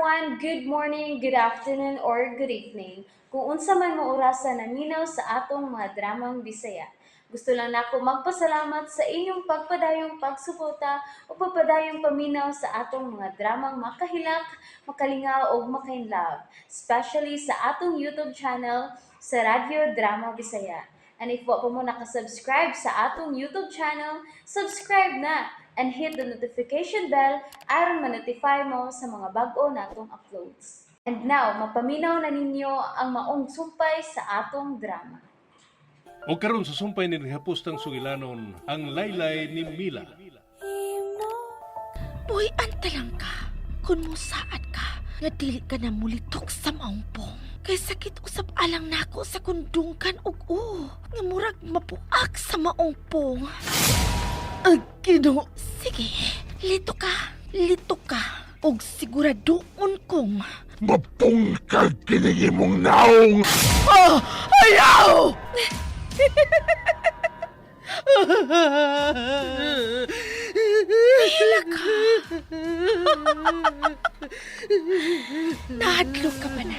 everyone, good morning, good afternoon, or good evening. Kung unsa man mo orasan naminaw sa atong mga dramang Bisaya. Gusto lang nako magpasalamat sa inyong pagpadayong pagsuporta o pagpadayong paminaw sa atong mga dramang makahilak, makalingaw o makainlove, especially sa atong YouTube channel sa Radyo Drama Bisaya. And if wa pa mo nakasubscribe sa atong YouTube channel, subscribe na and hit the notification bell aron ma-notify mo sa mga bag-o natong uploads. And now, mapaminaw na ninyo ang maong sumpay sa atong drama. O karon sa sumpay ni Hapustang Sugilanon, ang laylay ni Mila. Uy, antalang ka. Kung musaad ka, nga dili ka na mulitok sa maungpong. Kay sakit usab alang nako sa kundungkan ug nga murag mapuak sa maungpong. Ginoo. Sige, lito ka. Lito ka. Og siguradoon kong Mapungkag kinigi mong naong! ayaw! Hila ka. Nahadlok ka ba na?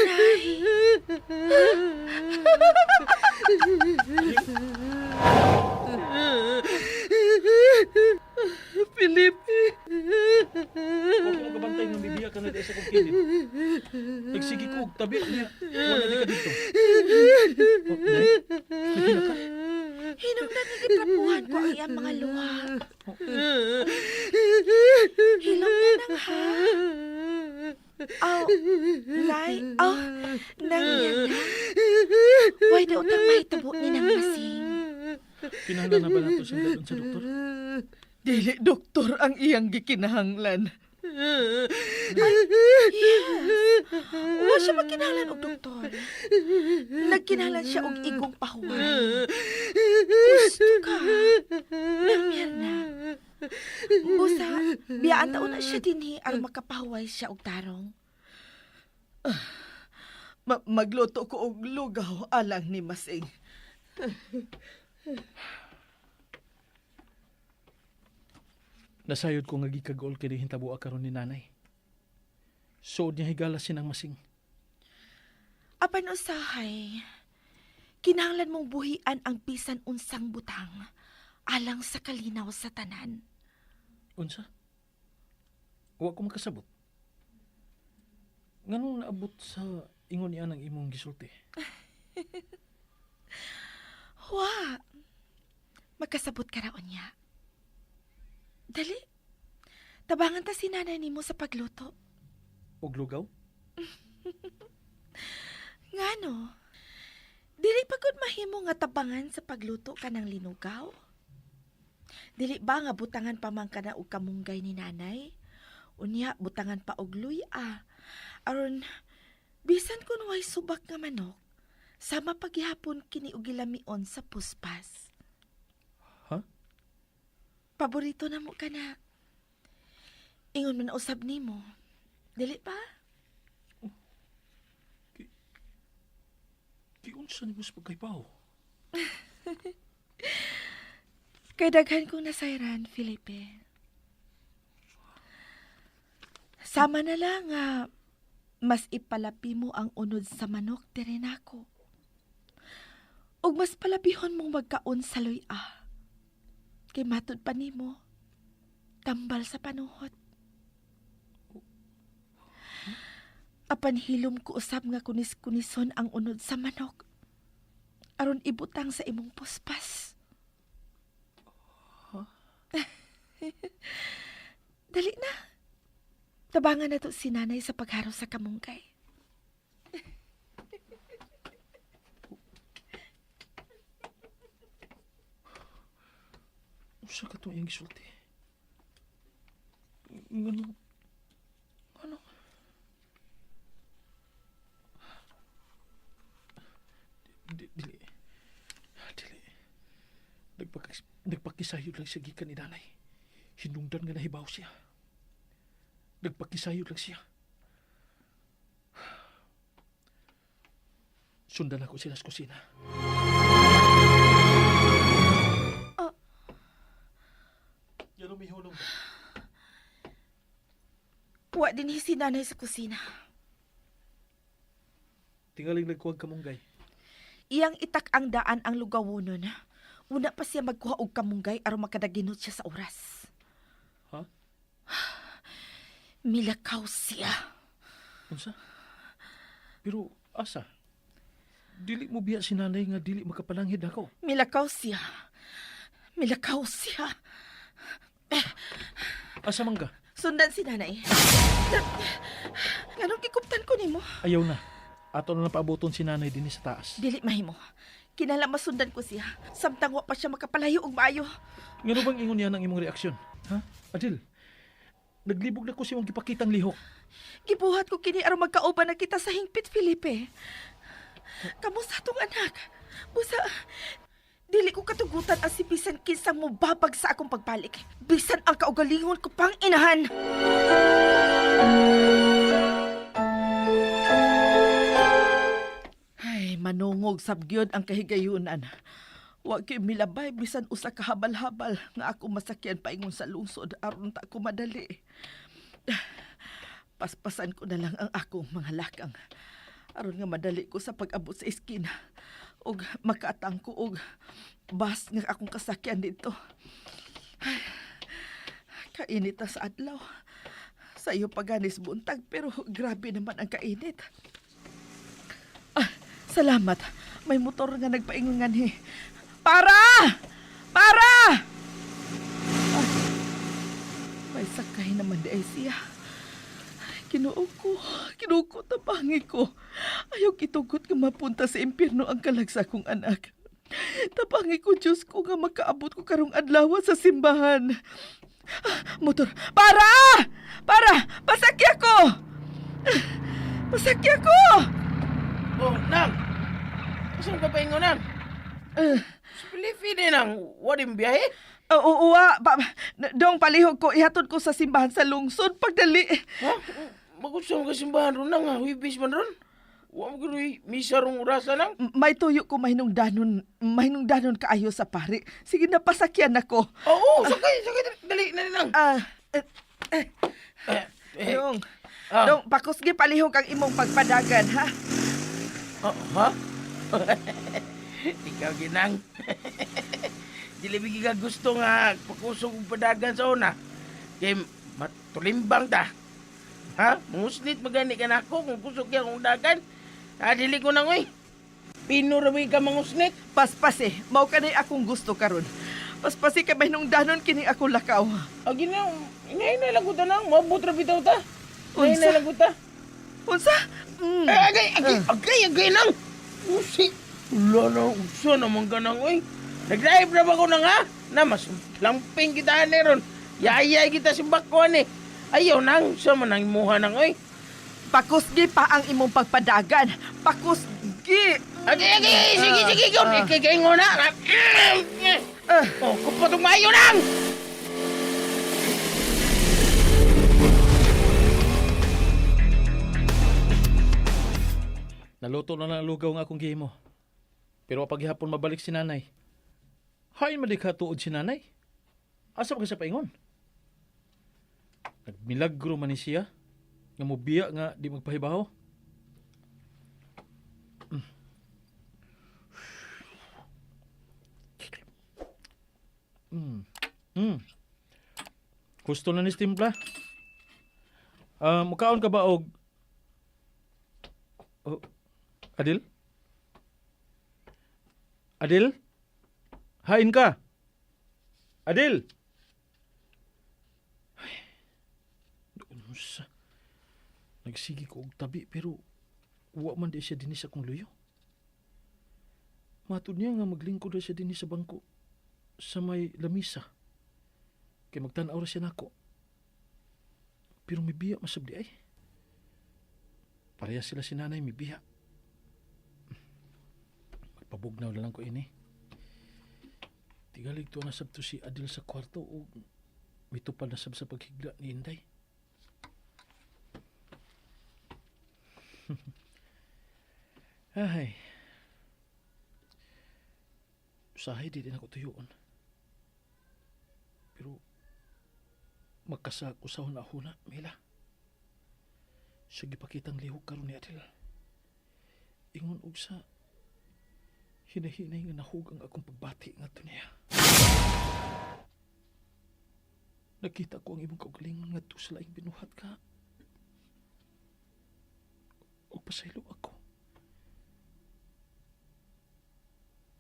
Nay. Philip! Huwag mo kabantay ng bibiya ka na sa kong kilid. Nagsigi ko, tabi niya. Wala di ka dito. Oh, Day? Nagila ka? Hinungdan nga gitrapuhan ko ang iyang mga luha. Hinungdan ang ha. Nay, nangyan na. Why daw tang mahitabo ni nang masing? Kinahanglan na ba nato siyang dalon sa doktor? Dili doktor ang iyang gikinahanglan. Yes. Wa siya magkinahanglan og doktor. Nagkinahanglan siya og igong pahuway. Gusto ka. Nangyan na. Busa, biyaan taon na siya dinhi aron makapahuway siya og tarong. Magluto ko og lugaw alang ni Masing. Nasayod ko nga gikagol kini hintabo karon ni nanay. Suod niya higala sinang Masing. Apan usahay, kinahanglan mong buhian ang bisan unsang butang alang sa kalinaw sa tanan. Unsa? Wa ko makasabot. Nganong naabot sa ingon niya ng imong gisulti? Wa, magkasabot ka raon niya. Dali, tabangan ta si nanay nimo sa pagluto. Og lugaw? Ngano? Dili pagod mahimo nga tabangan sa pagluto ka ng linugaw? Dili ba nga butangan pa man ka na og kamunggay ni nanay? Unya, butangan pa og luya. Aron, bisan kun way subak nga manok, sama paghihapon kini og gilamion sa puspas. Ha? Paborito na mo ka na. Ingon man usab nimo. Dili pa? Unsa ni mas pagkaypaw? Kay daghan kong nasayran, Felipe. Sama na lang nga mas ipalapi mo ang unod sa manok diri nako. Ug mas palabihon mong magkaon sa luya. Kay matud pa nimo, tambal sa panuhot. Apan hilom ko usab nga kunis-kunison ang unod sa manok. Aron ibutang sa imong puspas. Dali na. Tabangan na to si nanay sa pagharo sa kamunggay. Unsa ka to iyang gisulti? Ngano? Dili. Nagpakisayod lang siya gikan ni nanay. Hinungdan nga nahibaw siya. Nagpakisayod lang siya. Sundan ako sila sa kusina. Yan umihulong ka. Wa din si nanay sa kusina. Tingaling nagkuwag kamunggay. Iyang itak ang daan ang lugawonon. Una pa siya magkuha og kamunggay aron makadaginot siya sa oras. Ha? Milakaw siya. Unsa? Pero asa? Dili mo biya si nanay nga dili makapalanghid ako. Milakaw siya. Milakaw siya. Asa man ka? Sundan si nanay. Anong kikuptan ko nimo? Ayaw na. Ato na napaaboton si nanay din sa taas. Dili mahimo. Kinala masundan ko siya. Samtang wa pa siya makapalayo og maayo. Ngano bang ingon niya ng imong reaksyon? Ha? Adil, naglibog na ko si mong gipakitang lihok. Gibuhat ko kini aron magkauban na kita sa hingpit, Felipe. Kamusta tong anak? Busa, dili ko katugutan ang si bisan kinsang mubabag sa akong pagbalik. Bisan ang kaugalingon ko pang inahan. Ay, manungog sabgyod ang kahigayunan. Wa kay milabay bisan usa ka habal-habal nga ako masakyan paingon sa lungsod aron ta ko madali. Paspasan ko na lang ang akong mga lakang aron nga madali ko sa pag-abot sa iskina ug makaatang ko og bus nga akong kasakyan dito. Ay, kainit na sa adlaw. Sa iyo paganis buntag pero grabe naman ang kainit. Salamat. May motor nga nagpaingon nga ni. Para! Para! Ay, may sakay naman di ay siya. Kinuog ko, tabangi ko. Ayaw kitugot nga mapunta sa impyerno ang kalagsa kong anak. Tabangi ko, Diyos ko, nga makaabot ko karong adlaw sa simbahan. Motor, para! Para! Pasakya ko! Pasakya ko! Oh, Nang! Saan ka pa ingo, Nang? Si Felipe nang wadim biyahe? Uwa, dong palihog ko, ihatod ko sa simbahan sa lungsod, pagdali. Ha? Magusto mo ka simbahan ron, Nang, ha? Huibis man ron? Huwag mo gano'y misa rong urasa, Nang? May tuyo ko mahinungdanon kaayo sa pari. Sige na, pasakyan ako. Oo, sakay, dali, Nang. Dong, Ah. dong, pakusgi palihog ang imong pagpadagan, ha? Ha? Ikaw, Ginang. Dilibigi ka gusto nga pakusog og padagan sa una. Kay matulimbang ta. Ha? Musnit magani ka na ako kung kusog ka kong dagan. Dili ko na ngoy. Pinurabi ka mangusnit. Paspasi, mao kanay akong gusto karon. Paspasi kay mahinungdanon kini ako lakaw. Ginang, inahinay lang ko ta nang. Mabot ra bitaw ta. Unsa? Inahinay lang ko ta. Unsa? Agay nang. Usi. Wala na, usa naman ka nang, oy. Nag-drive na ba ko na nga? Na, mas lamping kita ni ron. Yayay kita si Bakwan eh. Ayaw nang, sa manang imuha nang, oy. Pakusgi pa ang imong pagpadagan. Pakusgi. Agay, sige, ikaw. Ikikay mo na. Oh, kupatong mayo nang! Naluto na ng lugaw nga akong gihimo. Pero paghihapon mabalik si nanay. Hain malikha tuod si nanay. Asa ba ka sa paingon? Nagmilagro man ni siya. Nga mubiya nga di magpahibaho. Gusto na ni Stimpla. Mukaon ka ba og... Oh, Adil? Adil? Hain ka? Adil? Ay, doon sa... Nagsigi ko og tabi pero wa man di siya dinis akong luyo. Matod niya nga maglingkod na siya dinis sa bangko sa may lamisa. Kaya magtanaw ra siya nako. Pero may biya masabdi ay. Pareha sila si nanay may biya. Magpabugnaw na lang ko ini. Tigalig to na sabto si Adil sa kwarto o mitupad na sab sa paghigla ni Inday. Ay. Usahay di din ako tuyoon. Pero magkasak ko sa huna-huna, Mila. Sa gipakitang lihok karon ni Adel. Ingon og sa hinahinay nga nahug ang akong pagbati ngadto niya. Nakita ko ang imong kaugalingon ngadto sa laing binuhat ka. O pasaylo ako.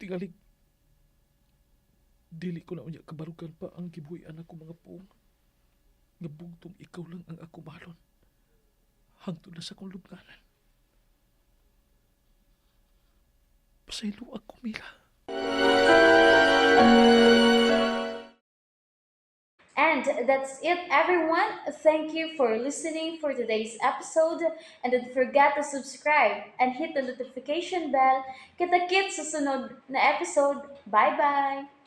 Tingalig, dili ko na unya kabarugan pa ang gibuhian ako mga puong. Nga bugtong ikaw lang ang ako malon. Hangtod na sa kong lubnganan. Pasaylo ako, Mila. And that's it, everyone. Thank you for listening for today's episode. And don't forget to subscribe and hit the notification bell. Kita-kits sa sunod na episode. Bye-bye!